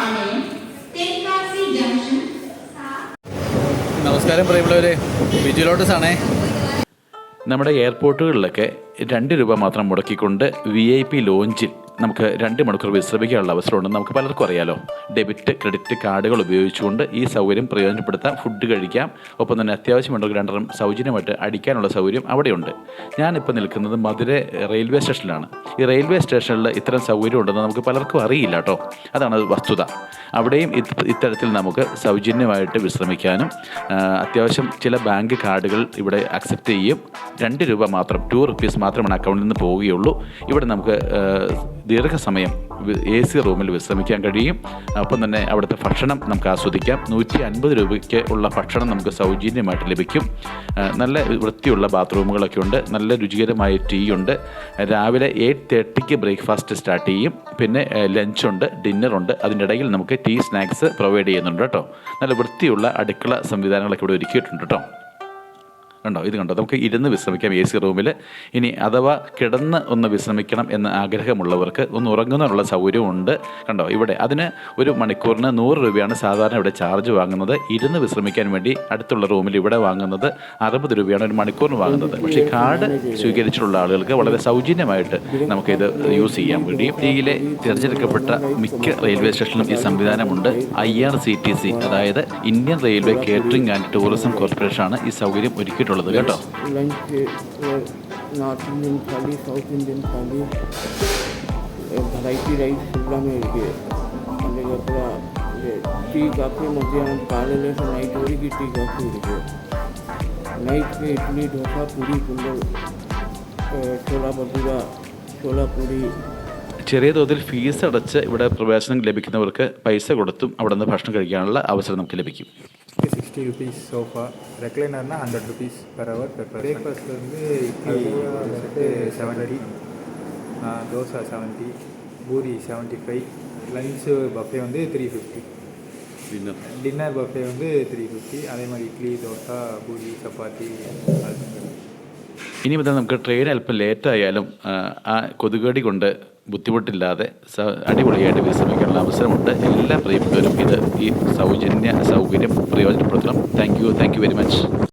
പാളയം തെൻകാസി junction. നമസ്കാരം പ്രിയമുള്ളവരെ, Biju lotus ആണേ. നമ്മുടെ എയർപോർട്ടുകളിലൊക്കെ 2 രൂപ മാത്രം മുടക്കിക്കൊണ്ട് VIP ലോഞ്ചിൽ നമുക്ക് 2 മണിക്കൂർ വിശ്രമിക്കാനുള്ള അവസരമുണ്ടെന്ന് നമുക്ക് പലർക്കും അറിയാലോ. ഡെബിറ്റ് ക്രെഡിറ്റ് കാർഡുകൾ ഉപയോഗിച്ചുകൊണ്ട് ഈ സൗകര്യം പ്രയോജനപ്പെടുത്താം. ഫുഡ് കഴിക്കാം, ഒപ്പം തന്നെ അത്യാവശ്യമുണ്ടെങ്കിൽ 2 സൗജന്യമായിട്ട് അടിക്കാനുള്ള സൗകര്യം അവിടെയുണ്ട്. ഞാനിപ്പോൾ നിൽക്കുന്നത് മധുര റെയിൽവേ സ്റ്റേഷനിലാണ്. ഈ റെയിൽവേ സ്റ്റേഷനിൽ ഇത്തരം സൗകര്യം ഉണ്ടെന്ന് നമുക്ക് പലർക്കും അറിയില്ല കേട്ടോ. അതാണ് വസ്തുത. അവിടെയും ഇത്തരത്തിൽ നമുക്ക് സൗജന്യമായിട്ട് വിശ്രമിക്കാനും അത്യാവശ്യം ചില ബാങ്ക് കാർഡുകൾ ഇവിടെ അക്സെപ്റ്റ് ചെയ്യും. 2 രൂപ മാത്രം, 2 റുപ്പീസ് മാത്രമാണ് അക്കൗണ്ടിൽ നിന്ന് പോവുകയുള്ളൂ. ഇവിടെ നമുക്ക് ദീർഘസമയം AC റൂമിൽ വിശ്രമിക്കാൻ കഴിയും. ഒപ്പം തന്നെ അവിടുത്തെ ഭക്ഷണം നമുക്ക് ആസ്വദിക്കാം. 150 രൂപയ്ക്ക് ഉള്ള ഭക്ഷണം നമുക്ക് സൗജന്യമായിട്ട് ലഭിക്കും. നല്ല വൃത്തിയുള്ള ബാത്റൂമുകളൊക്കെ ഉണ്ട്. നല്ല രുചികരമായ ടീ ഉണ്ട്. രാവിലെ 8:30 ബ്രേക്ക്ഫാസ്റ്റ് സ്റ്റാർട്ട് ചെയ്യും. പിന്നെ ലഞ്ചുണ്ട്, ഡിന്നറുണ്ട്. അതിൻ്റെ ഇടയിൽ നമുക്ക് ടീ സ്നാക്സ് പ്രൊവൈഡ് ചെയ്യുന്നുണ്ട് കേട്ടോ. നല്ല വൃത്തിയുള്ള അടുക്കള സംവിധാനങ്ങളൊക്കെ ഇവിടെ ഒരുക്കിയിട്ടുണ്ട് കേട്ടോ. കണ്ടോ, ഇത് കണ്ടോ, നമുക്ക് ഇരുന്ന് വിശ്രമിക്കാം AC റൂമിൽ. ഇനി അഥവാ കിടന്ന് ഒന്ന് വിശ്രമിക്കണം എന്ന ആഗ്രഹമുള്ളവർക്ക് ഒന്ന് ഉറങ്ങുന്നതിനുള്ള സൗകര്യവും ഉണ്ട്. കണ്ടോ, ഇവിടെ അതിന് 1 മണിക്കൂറിന് 100 രൂപയാണ് സാധാരണ ഇവിടെ ചാർജ് വാങ്ങുന്നത്. ഇരുന്ന് വിശ്രമിക്കാൻ വേണ്ടി അടുത്തുള്ള റൂമിൽ ഇവിടെ വാങ്ങുന്നത് 60 രൂപയാണ് 1 മണിക്കൂറിന് വാങ്ങുന്നത്. പക്ഷേ കാർഡ് സ്വീകരിച്ചിട്ടുള്ള ആളുകൾക്ക് വളരെ സൗജന്യമായിട്ട് നമുക്കിത് യൂസ് ചെയ്യാൻ കഴിയും. ഇന്ത്യയിലെ തിരഞ്ഞെടുക്കപ്പെട്ട മിക്ക റെയിൽവേ സ്റ്റേഷനിലും ഈ സംവിധാനമുണ്ട്. IRCTC, അതായത് Indian railway catering and tourism കോർപ്പറേഷനാണ് ഈ സൗകര്യം ഒരുക്കിയിട്ടുള്ളത് കേട്ടോ. Lunch north Indian thali, south Indian thali, variety rice எல்லாமே இருக்குது. அதுக்கப்புறம் டீ காஃபி மத்தியானம் காலையில் நைட் வரைக்கும் டீ காஃபி இருக்குது. நைட்டுக்கு இட்லி தோசை பூரி பொங்கல் ചോല ഭട്ടൂര ചോല പൂരി. ചെറിയ തോതിൽ ഫീസ് അടച്ച് ഇവിടെ പ്രവേശനം ലഭിക്കുന്നവർക്ക് പൈസ കൊടുത്തും അവിടെ നിന്ന് ഭക്ഷണം കഴിക്കാനുള്ള അവസരം നമുക്ക് ലഭിക്കും. 60 rupees சோஃபா, ரெக்லைனர்னா 100 rupees per hour per person. Breakfast வந்து இட்லி வந்துட்டு 70, தோசை 70, பூரி 75, லஞ்சு பஃபே வந்து 350, டின்னர் பஃபே வந்து 350. அதே மாதிரி இட்லி தோசை பூரி சப்பாத்தி அது. ഇനി മുതൽ നമുക്ക് ട്രെയിൻ അല്പം ലേറ്റായാലും ആ കൊതുകടി കൊണ്ട് ബുദ്ധിമുട്ടില്ലാതെ അടിപൊളിയായിട്ട് വിശ്രമിക്കാനുള്ള അവസരമുണ്ട്. എല്ലാ പ്രിയപ്പെട്ടവരും ഈ സൗജന്യ സൗകര്യം പ്രയോജനപ്പെടുത്തണം. Thank you very much.